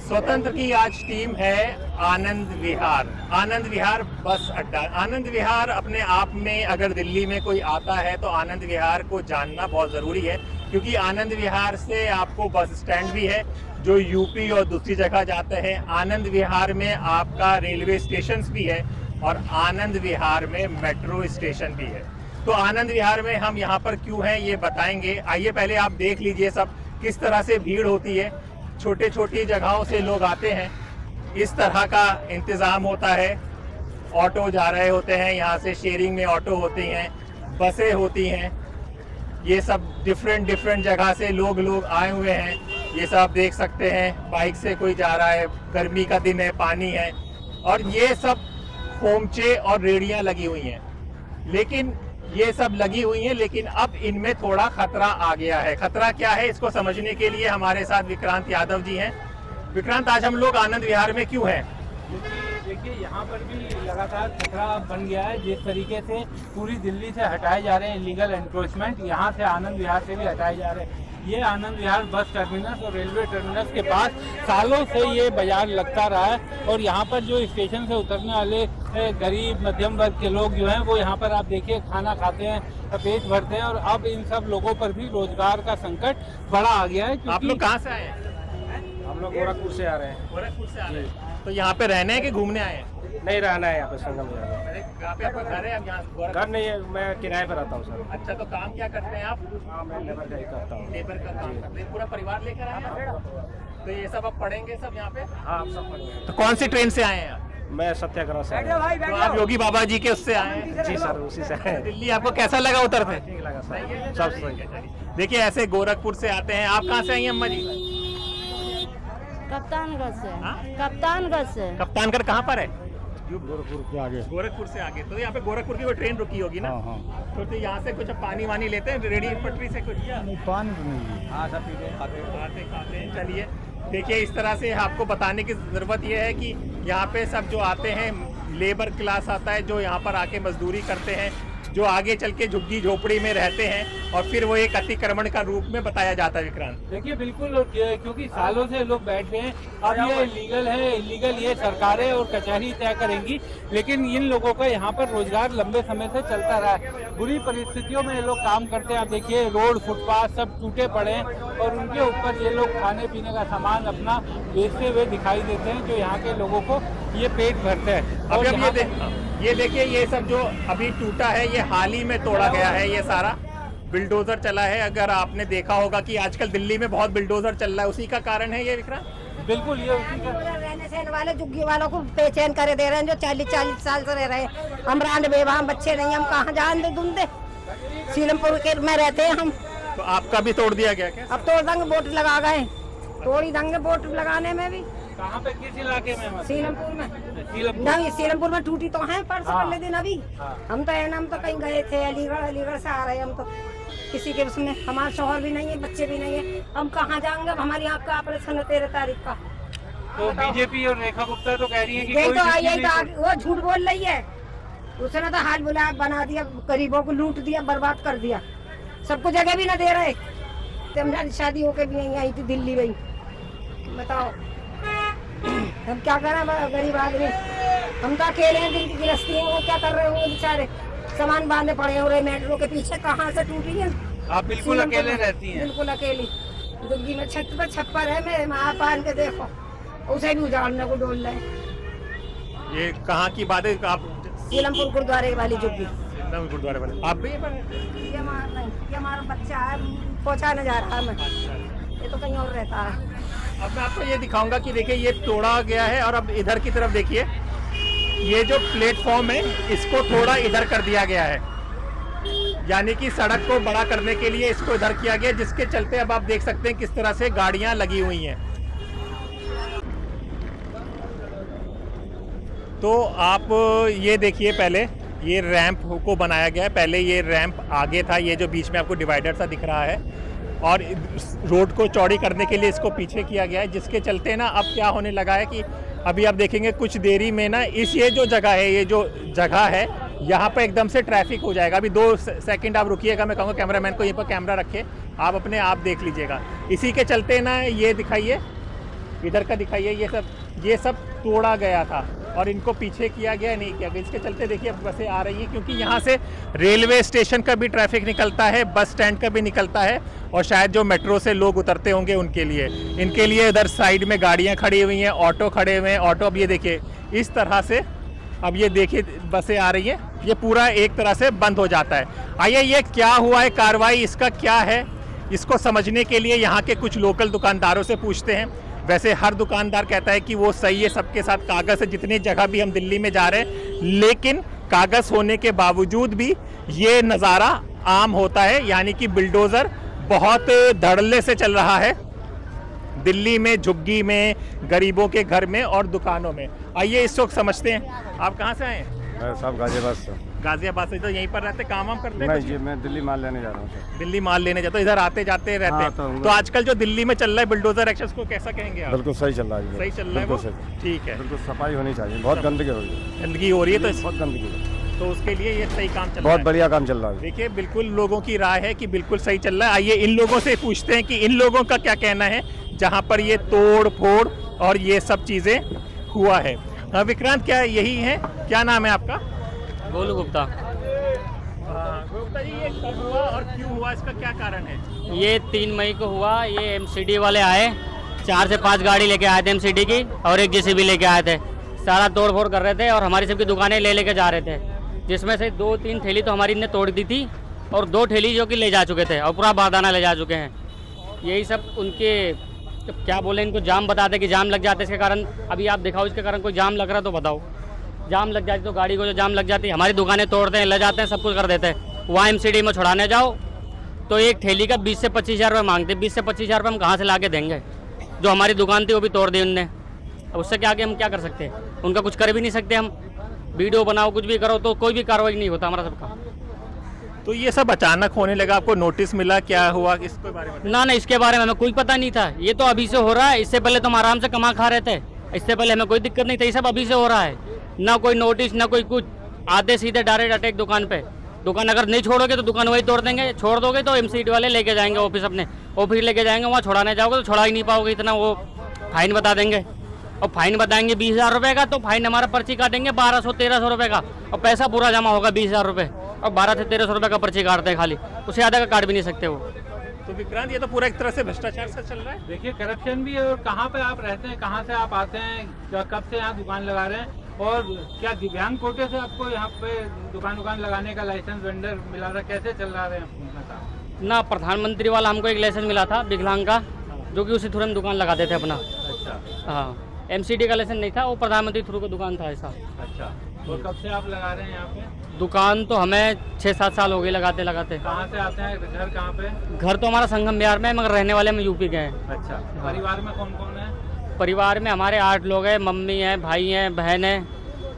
स्वतंत्र की आज टीम है आनंद विहार। आनंद विहार बस अड्डा। आनंद विहार अपने आप में अगर दिल्ली में कोई आता है तो आनंद विहार को जानना बहुत ज़रूरी है, क्योंकि आनंद विहार से आपको बस स्टैंड भी है जो यूपी और दूसरी जगह जाते हैं। आनंद विहार में आपका रेलवे स्टेशन भी है और आनंद विहार में मेट्रो स्टेशन भी है। तो आनंद विहार में हम यहाँ पर क्यों हैं ये बताएंगे। आइए पहले आप देख लीजिए सब किस तरह से भीड़ होती है। छोटे छोटी जगहों से लोग आते हैं, इस तरह का इंतज़ाम होता है। ऑटो जा रहे होते हैं, यहाँ से शेयरिंग में ऑटो होती हैं, बसें होती हैं। ये सब डिफरेंट जगह से लोग आए हुए हैं। ये सब आप देख सकते हैं, बाइक से कोई जा रहा है, गर्मी का दिन है, पानी है, और ये सब खोमचे और रेड़ियाँ लगी हुई हैं। लेकिन ये सब लगी हुई हैं, लेकिन अब इनमें थोड़ा खतरा आ गया है। खतरा क्या है इसको समझने के लिए हमारे साथ विक्रांत यादव जी हैं। विक्रांत, आज हम लोग आनंद विहार में क्यों हैं? देखिए, यहाँ पर भी लगातार खतरा बन गया है। जिस तरीके से पूरी दिल्ली से हटाए जा रहे हैं इलीगल एनक्रोचमेंट, यहाँ से आनंद विहार से भी हटाए जा रहे हैं। ये आनंद विहार बस टर्मिनस और रेलवे टर्मिनस के पास सालों से ये बाजार लगता रहा है, और यहाँ पर जो स्टेशन से उतरने वाले गरीब मध्यम वर्ग के लोग जो हैं वो यहाँ पर आप देखिए खाना खाते हैं, पेट भरते हैं, और अब इन सब लोगों पर भी रोजगार का संकट बड़ा आ गया है। आप लोग कहाँ से आए हैं? हम लोग गोरखपुर से आ रहे हैं। गोरखपुर से आ रहे हैं। तो यहाँ पे रहने हैं कि घूमने आए हैं? नहीं, रहना है यहाँ पे संगम में। यहाँ पे आपका घर है? अब यहाँ घर नहीं है, मैं किराए पर रहता हूँ सर। अच्छा, तो काम क्या करते हैं आप? हाँ, मैं लेबर का ही करता हूँ। लेबर का काम करते हैं। पूरा परिवार लेकर आए हैं? तो ये सब अब पढ़ेंगे सब यहाँ पे? हाँ, सब पढ़ेंगे। तो कौन सी ट्रेन से आए हैं आप? मैं सत्याग्रह से आया हूँ। तो आप योगी बाबा जी के उससे आए हैं? जी सर, उसी से आए। दिल्ली आपको कैसा लगा उतरते? ठीक लगा सर, सब सही है। देखिए, ऐसे गोरखपुर से आते हैं। आप कहाँ से आई हैं अम्मा जी? कप्तानगढ़ से। हाँ? कप्तानगढ़ से। कप्तानगढ़ कहाँ पर है? गोरखपुर के आगे। गोरखपुर से आगे। तो यहाँ पे गोरखपुर की कोई ट्रेन रुकी होगी ना? हाँ। तो यहाँ से कुछ पानी वानी लेते हैं रेडी पटरी से कुछ? नहीं, पानी तो नहीं। हाँ, सब पीते खाते हैं। चलिए, देखिए, इस तरह से आपको बताने की ज़रूरत यह है कि यहाँ पे सब जो आते हैं, लेबर क्लास आता है जो यहाँ पर आके मजदूरी करते हैं, जो आगे चल के झुग्गी झोपड़ी में रहते हैं, और फिर वो एक अतिक्रमण का रूप में बताया जाता है। विक्रांत, देखिए, बिल्कुल, क्योंकि सालों से लोग बैठ गए हैं। अब ये इलीगल है, इलीगल ये सरकारें और कचहरी तय करेंगी, लेकिन इन लोगों का यहाँ पर रोजगार लंबे समय से चलता रहा है। बुरी परिस्थितियों में ये लोग काम करते हैं। आप देखिए, रोड फुटपाथ सब टूटे पड़े हैं, और उनके ऊपर ये लोग खाने पीने का सामान अपना बेचते हुए दिखाई देते हैं, जो यहाँ के लोगों को ये पेट भरते हैं। अब ये देखिए, ये सब जो अभी टूटा है ये हाल ही में तोड़ा गया है। ये सारा बिल्डोजर चला है। अगर आपने देखा होगा कि आजकल दिल्ली में बहुत बिल्डोजर चल रहा है, उसी का कारण है ये विक्रांत। बिल्कुल, ये उसी का रहने सहने वाले झुग्गी वालों को बेचैन करे दे रहे हैं, जो 40 साल से रह रहे हैं। हम रांड बेवा, बच्चे नहीं, हम कहाँ जान दे दूंदे। सीलमपुर के में रहते हैं हम। तो आपका भी तोड़ दिया गया क्या? अब तोड़ देंगे, बोट लगा गए, तोड़ी देंगे बोट लगाने में भी। कहाँ पे, किस इलाके में? सीलमपुर में। सीलमपुर। नहीं, सीलमपुर में टूटी तो है परसों हाँ। पहले दिन। अभी हम तो कहीं गए थे, अलीगढ़ से आ रहे हैं हम तो। किसी के उसमें हमारा शौहर भी नहीं है, बच्चे भी नहीं है, हम कहाँ जाएंगे? हमारी आँख का ऑपरेशन है 13 तारीख का। तो बीजेपी और रेखा गुप्ता तो कह रही है कि कोई तो आई तो वो झूठ बोल रही है। उसने तो हाथ बुला बना दिया, गरीबों को लूट दिया, बर्बाद कर दिया, सबको जगह भी ना दे रहे। तो हमारी शादी होके भी नहीं आई थी दिल्ली गई। बताओ हम क्या करें गरीब आदमी? हम तो अकेले हैं, दिन की गृहस्थी है। वो क्या कर रहे होंगे बेचारे, सामान बांधे पड़े हो रहे मेट्रो के पीछे। कहाँ से टूटी है? आप बिल्कुल अकेले रहती हैं? बिल्कुल अकेली। दुग्गी में छत पर छप्पर है, मेरे माँ पान के देखो, उसे भी उजाड़ने को डोल रहे। ये कहाँ की बात है? आप सीलमपुर गुरुद्वारे वाली झुग्गी। गुरुद्वारे वाले आप भी? ये हमारा बच्चा है, पहुँचाने जा रहा है। मैं ये तो कहीं और रहता है। अब मैं आपको ये दिखाऊंगा कि देखिए, ये तोड़ा गया है, और अब इधर की तरफ देखिए, ये जो प्लेटफॉर्म है इसको थोड़ा इधर कर दिया गया है, यानी कि सड़क को बड़ा करने के लिए इसको इधर किया गया, जिसके चलते अब आप देख सकते हैं किस तरह से गाड़ियां लगी हुई हैं। तो आप ये देखिए, पहले ये रैंप को बनाया गया है। पहले ये रैंप आगे था, ये जो बीच में आपको डिवाइडर सा दिख रहा है, और रोड को चौड़ी करने के लिए इसको पीछे किया गया है, जिसके चलते ना अब क्या होने लगा है कि अभी आप देखेंगे कुछ देरी में ना ये जो जगह है यहाँ पर एकदम से ट्रैफिक हो जाएगा। अभी 2 सेकंड आप रुकिएगा, मैं कहूँगा कैमरामैन को यहीं पर कैमरा रखे, आप अपने आप देख लीजिएगा। इसी के चलते ना ये दिखाइए, इधर का दिखाइए, ये सब तोड़ा गया था और इनको पीछे किया गया, नहीं किया गया। इसके चलते देखिए अब बसें आ रही हैं, क्योंकि यहाँ से रेलवे स्टेशन का भी ट्रैफिक निकलता है, बस स्टैंड का भी निकलता है, और शायद जो मेट्रो से लोग उतरते होंगे उनके लिए, इनके लिए इधर साइड में गाड़ियाँ खड़ी हुई हैं, ऑटो खड़े हुए हैं। ऑटो अब ये देखिए इस तरह से, अब ये देखिए बसें आ रही हैं, ये पूरा एक तरह से बंद हो जाता है। आइए ये क्या हुआ है, कार्रवाई इसका क्या है, इसको समझने के लिए यहाँ के कुछ लोकल दुकानदारों से पूछते हैं। वैसे हर दुकानदार कहता है कि वो सही है, सबके साथ कागज़ है, जितनी जगह भी हम दिल्ली में जा रहे हैं, लेकिन कागज़ होने के बावजूद भी ये नज़ारा आम होता है, यानी कि बुलडोज़र बहुत धड़ल्ले से चल रहा है दिल्ली में, झुग्गी में, गरीबों के घर में और दुकानों में। आइए इस वक्त समझते हैं। आप कहाँ से आए हैं? मैं साहब गाजियाबाद से। गाजियाबाद से। तो यहीं पर रहते, काम वाम करते हैं? नहीं जी, मैं दिल्ली माल लेने जा रहा हूँ सर। दिल्ली माल लेने जाते हो, इधर आते जाते रहते हैं। तो आजकल जो दिल्ली में चल रहा है बुलडोजर एक्शन, को कैसा कहेंगे आप? बिल्कुल सही चल रहा है। सही चल रहा है वो? ठीक है। बिल्कुल सफाई होनी चाहिए, बहुत गंदगी हो रही है। गंदगी हो रही है, तो बहुत गंदगी है, तो उसके लिए ये सही काम चल रहा है, बहुत बढ़िया काम चल रहा है। देखिए बिल्कुल लोगों की राय है कि बिल्कुल सही चल रहा है। आइए इन लोगों से पूछते हैं कि इन लोगों का क्या कहना है जहाँ पर ये तोड़ फोड़ और ये सब चीज़ें हुआ है। विक्रांत, क्या यही है? क्या नाम है आपका? गोलू गुप्ता। गुप्ता जी, ये कब हुआ और क्यों हुआ, इसका क्या कारण है? ये 3 मई को हुआ। ये एमसीडी वाले आए, 4 से 5 गाड़ी लेके आए थे एमसीडी की, और एक जेसीबी लेके आए थे। सारा तोड़ फोड़ कर रहे थे और हमारी सबकी दुकानें ले लेके जा रहे थे, जिसमें से 2-3 थैली तो हमारी ने तोड़ दी थी और 2 थैली जो कि ले जा चुके थे और पूरा बारदाना ले जा चुके हैं। यही सब उनके क्या बोले, इनको जाम बताते कि जाम लग जाते इसके कारण। अभी आप दिखाओ इसके कारण कोई जाम लग रहा तो बताओ। जाम लग जाती तो गाड़ी को जो जाम लग जाती, हमारी दुकानें तोड़ते हैं, ले जाते हैं, सब कुछ कर देते हैं। वहाँ एमसीडी में छुड़ाने जाओ तो एक थैली का 20 से 25 हज़ार रुपये मांगते। 20 से 25 हज़ार रुपये हम कहाँ से ला के देंगे? जो हमारी दुकान थी वो भी तोड़ दी उनने। अब उससे क्या आगे हम क्या कर सकते हैं? उनका कुछ कर भी नहीं सकते हम। वीडियो बनाओ, कुछ भी करो, तो कोई भी कार्रवाई नहीं होता हमारा सबका। तो ये सब अचानक होने लगा, आपको नोटिस मिला, क्या हुआ इसके बारे में? ना, इसके बारे में हमें कोई पता नहीं था। ये तो अभी से हो रहा है, इससे पहले तो हम आराम से कमा खा रहे थे, इससे पहले हमें कोई दिक्कत नहीं थी। ये सब अभी से हो रहा है, ना कोई नोटिस ना कोई कुछ। आते सीधे डायरेक्ट अटैक दुकान पे। दुकान अगर नहीं छोड़ोगे तो दुकान वही तोड़ देंगे, छोड़ दोगे तो एमसीडी वाले लेके जाएंगे ऑफिस, अपने ऑफिस लेके जाएंगे। वहाँ छुड़ाने जाओगे तो छुड़ा ही नहीं पाओगे, इतना वो फाइन बता देंगे। और फाइन बताएंगे 20,000 रुपये का, तो फाइन हमारा पर्ची काटेंगे 1200-1300 रुपये का, और पैसा पूरा जमा होगा 20,000 रुपये, और 12 से 1300 रुपये का पर्ची काटते हैं खाली, उससे ज़्यादा का काट भी नहीं सकते वो। तो विक्रांत, ये तो पूरा एक तरह से भ्रष्टाचार से चल रहा है। देखिए करप्शन भी है। और कहाँ पे आप रहते हैं, कहाँ से आप आते हैं, कब से यहाँ दुकान लगा रहे हैं, और क्या दिव्यांग कोटे से आपको यहाँ पे दुकान लगाने का लाइसेंस वेंडर मिला रहा, कैसे चल रहा है ना? प्रधानमंत्री वाला हमको एक लाइसेंस मिला था विकलांग का, जो कि उसी थ्रू हम दुकान लगाते थे अपना। अच्छा। हाँ, एमसीडी का लाइसेंस नहीं था, वो प्रधानमंत्री थ्रू का दुकान था ऐसा। अच्छा। और कब से आप लगा रहे हैं यहाँ पे दुकान? तो हमें 6-7 साल हो गए लगाते लगाते। कहाँ से आते हैं, घर कहाँ पे? घर तो हमारा संगम बिहार में, मगर रहने वाले हम यूपी के हैं। अच्छा। परिवार में कौन कौन है? परिवार में हमारे 8 लोग हैं, मम्मी हैं, भाई हैं, बहन है,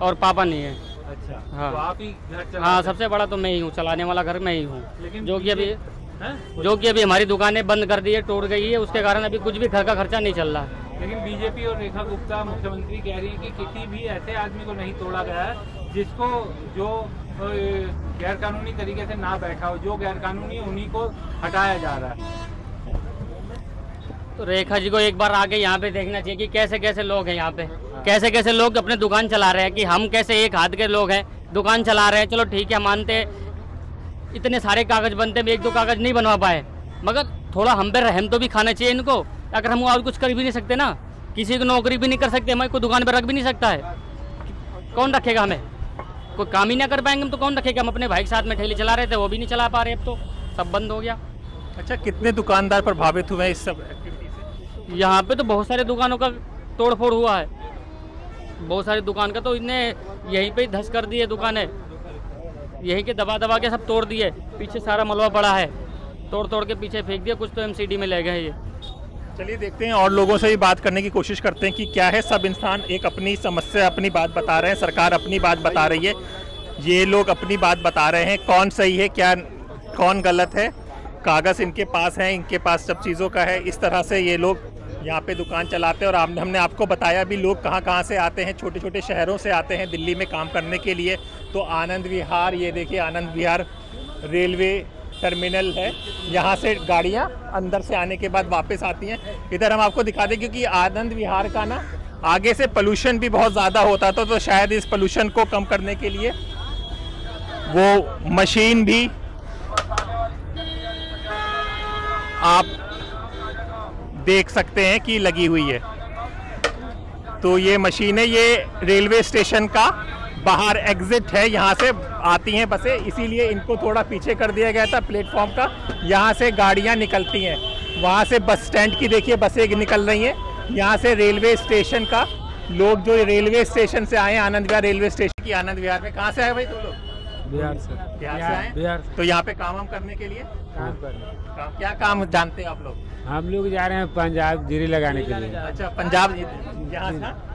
और पापा नहीं है। अच्छा। हाँ। तो आप ही घर चलाते? हाँ, सबसे बड़ा तो मैं ही हूँ, चलाने वाला घर मैं ही हूँ। लेकिन जो कि अभी हमारी दुकानें बंद कर दी है, टूट गई है, उसके कारण अभी कुछ भी घर का खर्चा नहीं चल रहा है। लेकिन बीजेपी और रेखा गुप्ता मुख्यमंत्री कह रही है कि किसी भी ऐसे आदमी को नहीं तोड़ा गया है जिसको जो गैर कानूनी तरीके से ना बैठा हो, जो गैर कानूनी उन्हीं को हटाया जा रहा है। तो रेखा जी को एक बार आके यहाँ पे देखना चाहिए कि कैसे कैसे लोग हैं यहाँ पे, कैसे कैसे लोग अपने दुकान चला रहे हैं, कि हम कैसे एक हाथ के लोग हैं दुकान चला रहे हैं। चलो ठीक है, मानते इतने सारे कागज बनते हैं, 1-2 कागज नहीं बनवा पाए, मगर थोड़ा हम पे रहम तो भी खाना चाहिए इनको। अगर हम और कुछ कर भी नहीं सकते ना, किसी को नौकरी भी नहीं कर सकते, हमें कोई दुकान पर रख भी नहीं सकता है, कौन रखेगा हमें? कोई काम ही ना कर पाएंगे हम तो कौन रखेगा? हम अपने भाई के साथ में ठेली चला रहे थे, वो भी नहीं चला पा रहे, अब तो सब बंद हो गया। अच्छा, कितने दुकानदार प्रभावित हुए हैं इस सब एक्टिविटी से? यहाँ पे तो बहुत सारे दुकानों का तोड़ फोड़ हुआ है, बहुत सारी दुकान का तो इन्हें यहीं पे ही धस कर दिए, दुकानें यहीं के दबा दबा के सब तोड़ दिए। पीछे सारा मलबा पड़ा है, तोड़ तोड़ के पीछे फेंक दिया, कुछ तो एमसीडी में ले गए ये। चलिए देखते हैं और लोगों से भी बात करने की कोशिश करते हैं कि क्या है। सब इंसान एक अपनी समस्या, अपनी बात बता रहे हैं, सरकार अपनी बात बता रही है, ये लोग अपनी बात बता रहे हैं, कौन सही है क्या कौन गलत है। कागज़ इनके पास हैं, इनके पास सब चीज़ों का है, इस तरह से ये लोग यहाँ पे दुकान चलाते हैं और हमने आपको बताया भी लोग कहाँ कहाँ से आते हैं, छोटे छोटे शहरों से आते हैं दिल्ली में काम करने के लिए। तो आनंद विहार, ये देखिए आनंद विहार रेलवे टर्मिनल है, यहाँ से गाड़ियाँ अंदर से आने के बाद वापस आती हैं। इधर हम आपको दिखा दें क्योंकि आनंद विहार का ना आगे से पोल्यूशन भी बहुत ज़्यादा होता था, तो शायद इस पोल्यूशन को कम करने के लिए वो मशीन भी आप देख सकते हैं कि लगी हुई है। तो ये मशीन है, ये रेलवे स्टेशन का बाहर एग्जिट है, यहाँ से आती हैं बसें, इसीलिए इनको थोड़ा पीछे कर दिया गया था प्लेटफॉर्म का। यहाँ से गाड़ियाँ निकलती हैं, वहाँ से बस स्टैंड की देखिए बसें निकल रही हैं, यहाँ से रेलवे स्टेशन का लोग जो रेलवे स्टेशन से आए, आनंद विहार रेलवे स्टेशन की आनंद विहार में। कहाँ से आए भाई तुम लोग? बिहार से। बिहार से आए? बिहार। तो यहाँ पे काम करने के लिए क्या काम जानते हैं आप लोग? हम लोग जा रहे हैं पंजाब जीरी लगाने के लिए। अच्छा, पंजाब यहाँ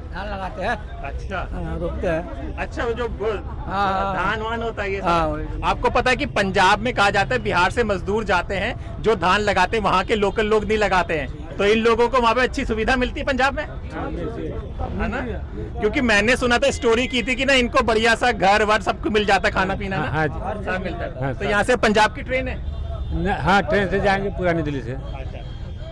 धान लगाते हैं। अच्छा, रोकते हैं। अच्छा, वो जो धान वान होता है ये हाँ, आपको पता है कि पंजाब में कहा जाता है बिहार से मजदूर जाते हैं जो धान लगाते हैं, वहाँ के लोकल लोग नहीं लगाते हैं, तो इन लोगों को वहाँ पे अच्छी सुविधा मिलती है पंजाब में, है ना? क्योंकि मैंने सुना था, स्टोरी की थी कि ना इनको बढ़िया सा घर वर सबको मिल जाता, खाना पीना ना हाँ जी, सब मिलता है। हाँ, तो यहाँ से पंजाब की ट्रेन है? हाँ, ट्रेन से जाएंगे पुरानी दिल्ली से। अच्छा,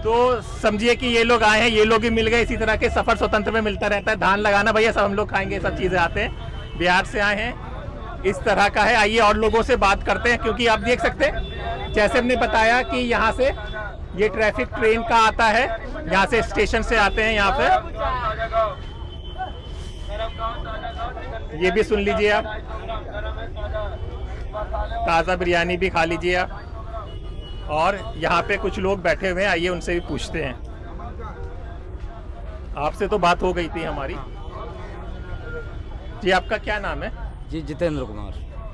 तो समझिए कि ये लोग आए हैं, ये लोग भी मिल गए। इसी तरह के सफर स्वतंत्र में मिलता रहता है। धान लगाना भैया सब हम लोग खाएंगे, सब चीजें आते हैं, बिहार से आए हैं, इस तरह का है। आइए और लोगों से बात करते हैं, क्योंकि आप देख सकते हैं जैसे हमने बताया कि यहाँ से ये ट्रैफिक ट्रेन का आता है, यहाँ से स्टेशन से आते हैं। यहाँ पे ये भी सुन लीजिए आप, ताज़ा बिरयानी भी खा लीजिए आप। और यहाँ पे कुछ लोग बैठे हुए हैं, आइए उनसे भी पूछते हैं। आपसे तो बात हो गई थी हमारी जी। आपका क्या नाम है? जी जितेंद्र कुमार।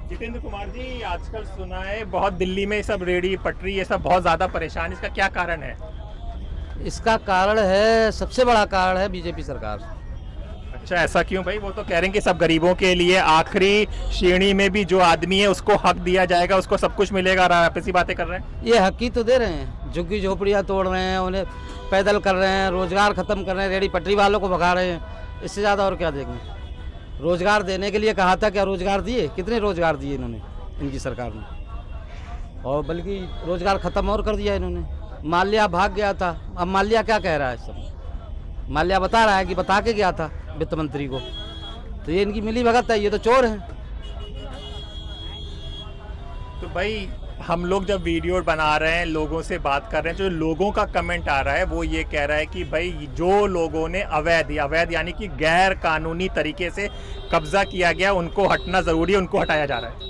जितेंद्र कुमार जी, आजकल सुना है बहुत दिल्ली में सब रेहड़ी पटरी ये सब बहुत ज़्यादा परेशान, इसका क्या कारण है? इसका कारण है, सबसे बड़ा कारण है बीजेपी सरकार। अच्छा, ऐसा क्यों भाई? वो तो कह रहे हैं कि सब गरीबों के लिए आखिरी श्रेणी में भी जो आदमी है उसको हक दिया जाएगा, उसको सब कुछ मिलेगा, और आप ऐसी बातें कर रहे हैं। ये हक ही तो दे रहे हैं, झुग्गी झोपड़ियाँ तोड़ रहे हैं, उन्हें पैदल कर रहे हैं, रोजगार खत्म कर रहे हैं, रेहड़ी पटरी वालों को भगा रहे हैं। इससे ज़्यादा और क्या देंगे? रोजगार देने के लिए कहा था, क्या रोजगार दिए? कितने रोजगार दिए इन्होंने, इनकी सरकार ने? और बल्कि रोजगार खत्म और कर दिया इन्होंने। माल्या भाग गया था, अब माल्या क्या कह रहा है? सब माल्या बता रहा है कि बता के गया था वित्त मंत्री को, तो ये इनकी मिली भगत है, ये तो चोर हैं। तो भाई हम लोग जब वीडियो बना रहे हैं, लोगों से बात कर रहे हैं, जो लोगों का कमेंट आ रहा है वो ये कह रहा है कि भाई जो लोगों ने अवैध यानी कि गैर कानूनी तरीके से कब्जा किया गया, उनको हटना ज़रूरी है, उनको हटाया जा रहा है।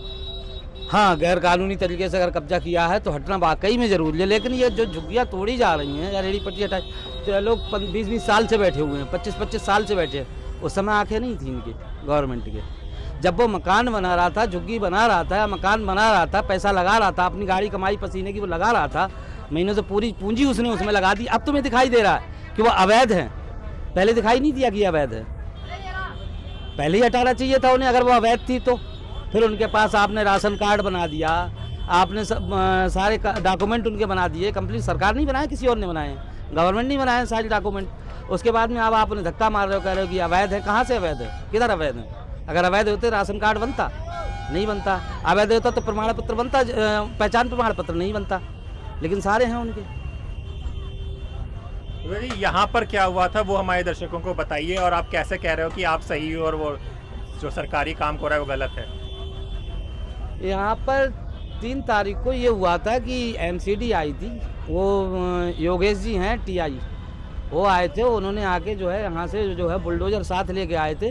हाँ, गैर कानूनी तरीके से अगर कब्जा किया है तो हटना वाकई में जरूरी है, लेकिन ये जो झुग्गियाँ तोड़ी जा रही हैं या रेहड़ी पट्टी हटाई, तो लोग 20-20 साल से बैठे हुए हैं, 25-25 साल से बैठे हैं। उस समय आंखें नहीं थी इनकी गवर्नमेंट के। जब वो मकान बना रहा था, झुग्गी बना रहा था, मकान बना रहा था, पैसा लगा रहा था, अपनी गाड़ी कमाई पसीने की वो लगा रहा था, महीनों से पूरी पूंजी उसने उसमें लगा दी। अब तुम्हें दिखाई दे रहा है कि वो अवैध है, पहले दिखाई नहीं दिया कि अवैध है। पहले ही हटाना चाहिए था उन्हें अगर वो अवैध थी तो। फिर उनके पास आपने राशन कार्ड बना दिया, आपने सब सारे डॉक्यूमेंट उनके बना दिए। कंप्लीट सरकार नहीं बनाए, किसी और ने बनाए, गवर्नमेंट नहीं बनाए सारे डॉक्यूमेंट। उसके बाद में अब आप उन्हें धक्का मार रहे हो, कह रहे हो कि अवैध है। कहाँ से अवैध है? किधर अवैध है? अगर अवैध होते राशन कार्ड बनता? नहीं बनता। अवैध होता तो प्रमाण पत्र बनता, पहचान प्रमाण पत्र नहीं बनता, लेकिन सारे हैं उनके। यहाँ पर क्या हुआ था वो हमारे दर्शकों को बताइए, और आप कैसे कह रहे हो कि आप सही हो और वो जो सरकारी काम हो रहा है वो गलत है? यहाँ पर 3 तारीख को ये हुआ था कि MCD आई थी, वो योगेश जी हैं TI, वो आए थे। उन्होंने आके जो है यहाँ से जो है बुलडोजर साथ लेके आए थे,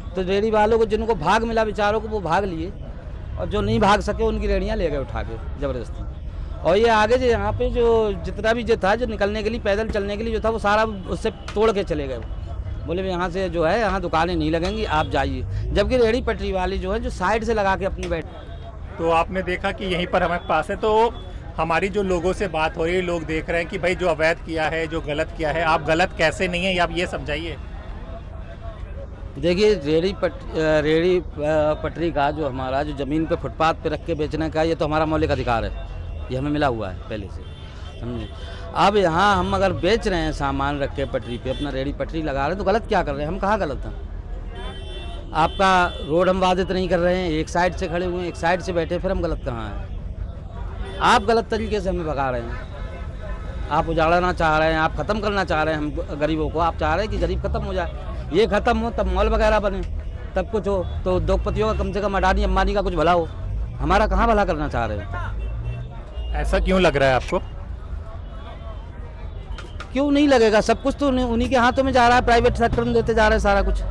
तो रेहड़ी वालों को जिनको भाग मिला बेचारों को वो भाग लिए, और जो नहीं भाग सके उनकी रेहड़ियाँ ले गए उठा के ज़बरदस्ती। और ये आगे जो यहाँ पे जो जितना भी जो था, जो निकलने के लिए पैदल चलने के लिए जो था, वो सारा उससे तोड़ के चले गए। बोले यहाँ से जो है यहाँ दुकानें नहीं लगेंगी, आप जाइए। जबकि रेहड़ी पटरी वाली जो है जो साइड से लगा के अपनी बैठ। तो आपने देखा कि यहीं पर हमारे पास है, तो हमारी जो लोगों से बात हो रही है, लोग देख रहे हैं कि भाई जो अवैध किया है, जो गलत किया है, आप गलत कैसे नहीं है, आप ये समझाइए। देखिए, रेहड़ी पटरी का जो हमारा जो ज़मीन पे फुटपाथ पे रख के बेचने का, ये तो हमारा मौलिक अधिकार है, ये हमें मिला हुआ है पहले से। समझे। अब यहाँ हम अगर बेच रहे हैं सामान रख के पटरी पे, अपना रेडी पटरी लगा रहे हैं, तो गलत क्या कर रहे हैं? हम कहाँ गलत हैं? आपका रोड हम बाधित नहीं कर रहे हैं, एक साइड से खड़े हुए हैं, एक साइड से बैठे, फिर हम गलत कहाँ हैं? आप गलत तरीके से हमें भगा रहे हैं। आप उजाड़ना चाह रहे हैं, आप ख़त्म करना चाह रहे हैं हम गरीबों को। आप चाह रहे हैं कि गरीब ख़त्म हो जाए, ये ख़त्म हो तब मॉल वगैरह बने, तब कुछ हो, तो उद्योगपतियों का कम से कम अडानी अंबानी का कुछ भला हो। हमारा कहाँ भला करना चाह रहे हैं? ऐसा क्यों लग रहा है आपको? क्यों नहीं लगेगा? सब कुछ तो उन्हीं के हाथों में जा रहा है, प्राइवेट सेक्टर में देते जा रहे हैं सारा कुछ,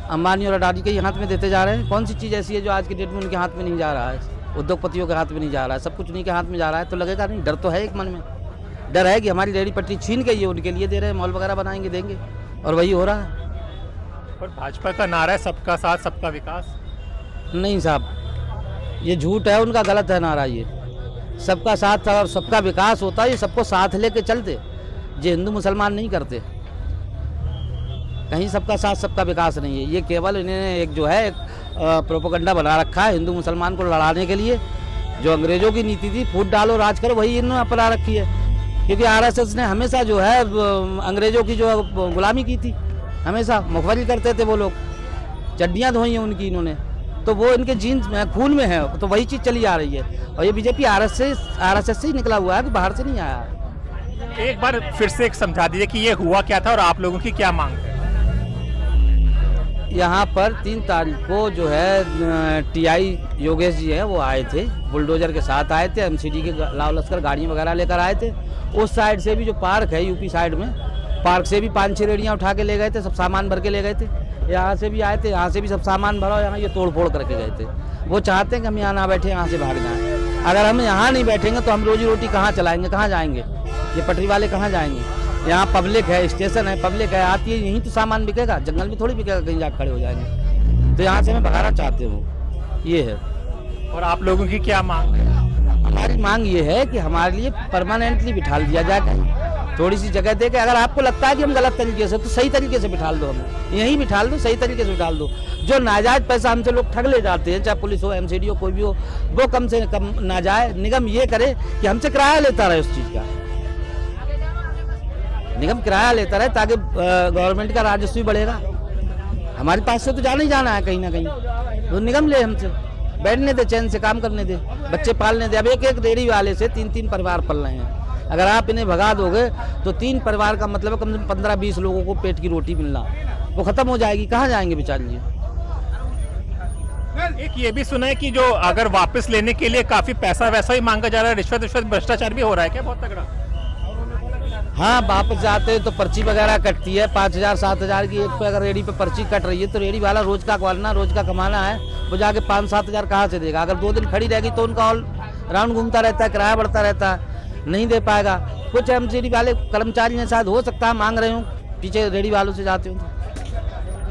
अंबानी और अडानी के ही हाथ में देते जा रहे हैं। कौन सी चीज़ ऐसी है जो आज के डेट में उनके हाथ में नहीं जा रहा है, उद्योगपतियों के हाथ में नहीं जा रहा है? सब कुछ उन्हीं के हाथ में जा रहा है, तो लगेगा नहीं? डर तो है एक मन में, डर है कि हमारी रेडी पट्टी छीन के ये उनके लिए दे रहे हैं, मॉल वगैरह बनाएंगे, देंगे, और वही हो रहा है। और भाजपा का नारा है सबका साथ सबका विकास। नहीं साहब, ये झूठ है, उनका गलत है नारा। ये सबका साथ और सबका विकास होता है, ये सबको साथ लेके चलते, ये हिंदू मुसलमान नहीं करते। कहीं सबका साथ सबका विकास नहीं है, ये केवल इन्होंने एक जो है प्रोपेगेंडा बना रखा है हिंदू मुसलमान को लड़ाने के लिए। जो अंग्रेजों की नीति थी, फूट डालो राज करो, वही इन्होंने अपना रखी है। क्योंकि आरएसएस ने हमेशा जो है अंग्रेजों की जो गुलामी की थी, हमेशा मुखबिर करते थे वो लोग, चड्डियाँ धोई हैं उनकी इन्होंने, तो वो इनके जीन्स में खून में है, तो वही चीज़ चली आ रही है। और ये बीजेपी आरएसएस से ही निकला हुआ है, कि बाहर से नहीं आया। एक बार फिर से एक समझा दीजिए कि ये हुआ क्या था और आप लोगों की क्या मांग है? यहाँ पर 3 तारीख को जो है टीआई योगेश जी हैं, वो आए थे, बुलडोजर के साथ आए थे, एमसीडी के लाव लश्कर गाड़ियाँ वगैरह लेकर आए थे। उस साइड से भी जो पार्क है यूपी साइड में, पार्क से भी 5-6 रेडियाँ उठा के ले गए थे, सब सामान भर के ले गए थे। यहाँ से भी आए थे, यहाँ से भी सब सामान भरा, यहाँ ये तोड़ फोड़ करके गए थे। वो चाहते हैं कि हम यहाँ ना बैठे, यहाँ से भाग जाएँ। अगर हम यहाँ नहीं बैठेंगे तो हम रोजी रोटी कहाँ चलाएँगे, कहाँ जाएँगे? ये पटरी वाले कहाँ जाएँगे? यहाँ पब्लिक है, स्टेशन है, पब्लिक है, आती है, यहीं तो सामान बिकेगा, जंगल में थोड़ी बिकेगा, कहीं जाकर खड़े हो जाएंगे। तो यहाँ से हमें भगाना चाहते हो, ये है। और आप लोगों की क्या मांग है? हमारी मांग ये है कि हमारे लिए परमानेंटली बिठा दिया जाए कहीं, थोड़ी सी जगह दे के। अगर आपको लगता है कि हम गलत तरीके से, तो सही तरीके से बिठाल दो, हमें यहीं बिठाल दो, सही तरीके से बिठाल दो। जो नाजायज पैसा हमसे लोग ठग ले जाते हैं, चाहे पुलिस हो, एमसीडी हो, कोई भी हो, वो कम से कम ना जाए। निगम ये करे कि हमसे किराया लेता रहे उस चीज़ का, निगम किराया लेता रहे, ताकि गवर्नमेंट का राजस्व भी बढ़ेगा। हमारे पास से तो जाना ही जाना है कहीं ना कहीं, तो निगम ले हमसे, बैठने दे, चैन से काम करने दे, बच्चे पालने दे। अब एक रेडी वाले से 3-3 परिवार पल रहे हैं। अगर आप इन्हें भगा दोगे तो 3 परिवार का मतलब कम से कम 15-20 लोगों को पेट की रोटी मिलना, वो खत्म हो जाएगी। कहाँ जाएंगे बेचारे? एक ये भी सुना है कि जो अगर वापस लेने के लिए काफी पैसा वैसा ही मांगा जा रहा है, रिश्वत भ्रष्टाचार भी हो रहा है क्या बहुत तगड़ा? हाँ, वापस जाते हैं तो पर्ची वगैरह कटती है 5,000-7,000 की। एक पे अगर रेडी पे पर्ची कट रही है तो रेडी वाला रोज का कमाना, रोज का कमाना है, वो जाके 5-7 हज़ार कहाँ से देगा? अगर 2 दिन खड़ी रहेगी तो उनका ऑल राउंड घूमता रहता है, किराया बढ़ता रहता है, नहीं दे पाएगा। कुछ एमसीडी वाले कर्मचारी ने शायद, हो सकता है मांग रहे हूँ, पीछे रेडी वालों से जाते हूँ।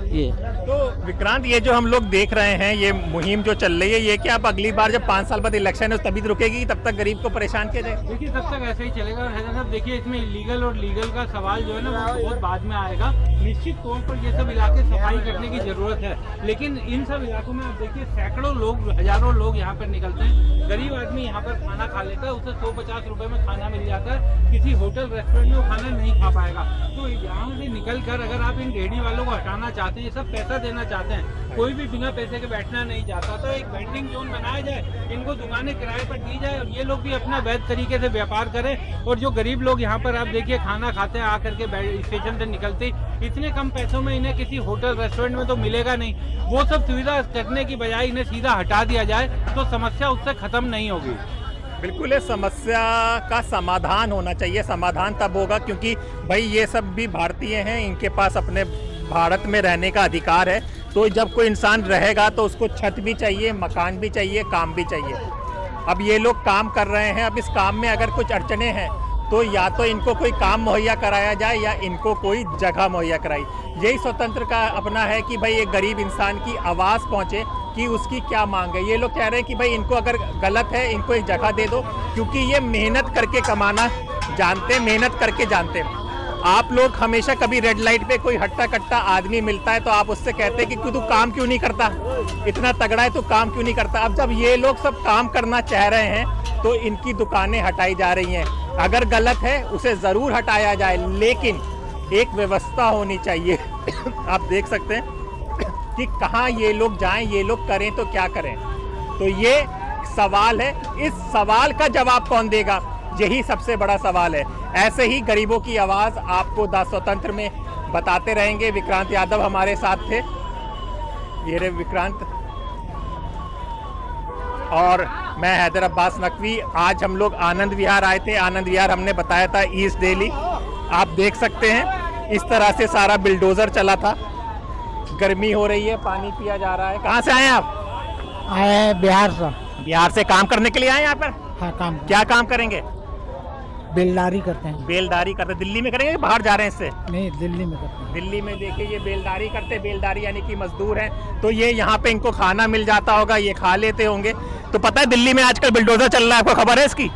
ये तो विक्रांत, ये जो हम लोग देख रहे हैं, ये मुहिम जो चल रही है, ये क्या अब अगली बार जब 5 साल बाद इलेक्शन है तभी रुकेगी? तब तक गरीब को परेशान किया जाए? देखिए, तब तक ऐसे ही चलेगा। और हैदर साहब देखिए, इसमें इलीगल और लीगल का सवाल जो है ना, वो बहुत बाद में आएगा। निश्चित तौर पर ये सब इलाके सफाई करने की जरूरत है, लेकिन इन सब इलाकों में आप देखिए सैकड़ों लोग, हजारों लोग यहाँ पर निकलते हैं। गरीब आदमी यहाँ पर खाना खा लेता है, उसे 150 रुपए में खाना मिल जाता है, किसी होटल रेस्टोरेंट में वो खाना नहीं खा पाएगा। तो यहाँ से निकल कर अगर आप इन रेहड़ी वालों को हटाना चाहते हैं, सब पैसा देना चाहते हैं, कोई भी बिना पैसे के बैठना नहीं चाहता, तो एक वेंडिंग जोन बनाया जाए, इनको दुकानें किराए पर दी जाए, और ये लोग भी अपना वैध तरीके से व्यापार करें। और जो गरीब लोग यहाँ पर आप देखिए खाना खाते हैं, आकर के स्टेशन से निकलते, इतने कम पैसों में इन्हें किसी होटल रेस्टोरेंट में तो मिलेगा नहीं। वो सब सुविधा करने की बजाय इन्हें सीधा हटा दिया जाए तो समस्या उससे खत्म नहीं होगी। बिल्कुल, ये समस्या का समाधान होना चाहिए। समाधान तब होगा क्योंकि भाई ये सब भी भारतीय हैं, इनके पास अपने भारत में रहने का अधिकार है। तो जब कोई इंसान रहेगा तो उसको छत भी चाहिए, मकान भी चाहिए, काम भी चाहिए। अब ये लोग काम कर रहे हैं, अब इस काम में अगर कुछ अड़चने हैं तो या तो इनको कोई काम मुहैया कराया जाए या इनको कोई जगह मुहैया कराई। यही स्वतंत्र का अपना है कि भाई एक गरीब इंसान की आवाज़ पहुँचे कि उसकी क्या मांग है। ये लोग कह रहे हैं कि भाई इनको अगर गलत है, इनको एक जगह दे दो, क्योंकि ये मेहनत करके कमाना जानते हैं, मेहनत करके जानते हैं। आप लोग हमेशा कभी रेड लाइट पे कोई हट्टा कट्टा आदमी मिलता है तो आप उससे कहते हैं कि तू काम क्यों नहीं करता, इतना तगड़ा है तो काम क्यों नहीं करता। अब जब ये लोग सब काम करना चाह रहे हैं तो इनकी दुकानें हटाई जा रही हैं, अगर गलत है उसे ज़रूर हटाया जाए, लेकिन एक व्यवस्था होनी चाहिए। आप देख सकते हैं कि कहाँ ये लोग जाएं, ये लोग करें तो क्या करें। तो ये सवाल है, इस सवाल का जवाब कौन देगा, यही सबसे बड़ा सवाल है। ऐसे ही गरीबों की आवाज़ आपको द स्वतंत्र में बताते रहेंगे। विक्रांत यादव हमारे साथ थे, ये रहे विक्रांत, और मैं हैदर अब्बास नकवी। आज हम लोग आनंद विहार आए थे। आनंद विहार हमने बताया था ईस्ट दिल्ली। आप देख सकते हैं इस तरह से सारा बिल्डोजर चला था। गर्मी हो रही है, पानी पिया जा रहा है। कहाँ से आए आप? आए हैं बिहार से। बिहार से काम करने के लिए आए यहाँ पर? हाँ, काम। क्या काम करेंगे? बेलदारी करते हैं। बेलदारी करते। दिल्ली में करेंगे, बाहर जा रहे हैं इससे? नहीं, दिल्ली में करते हैं। दिल्ली में देखिए ये बेलदारी करते, बेलदारी यानी कि मजदूर हैं। तो ये यहाँ पे इनको खाना मिल जाता होगा, ये खा लेते होंगे। तो पता है दिल्ली में आजकल बिल्डोजर चल रहा है, आपको खबर है इसकी?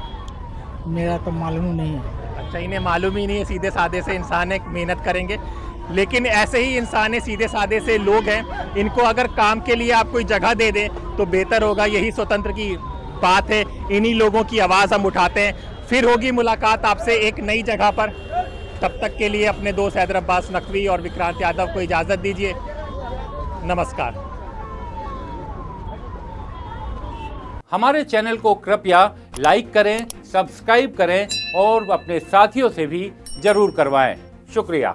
मेरा तो मालूम नहीं है। अच्छा, इन्हें मालूम ही नहीं है। सीधे साधे से इंसान है, मेहनत करेंगे। लेकिन ऐसे ही इंसान है, सीधे साधे से लोग हैं, इनको अगर काम के लिए आप कोई जगह दे दें तो बेहतर होगा। यही स्वतंत्र की बात है, इन्हीं लोगों की आवाज़ हम उठाते हैं। फिर होगी मुलाकात आपसे एक नई जगह पर। तब तक के लिए अपने दोस्त हैदर अब्बास नकवी और विक्रांत यादव को इजाज़त दीजिए। नमस्कार। हमारे चैनल को कृपया लाइक करें, सब्सक्राइब करें और अपने साथियों से भी जरूर करवाएं। शुक्रिया।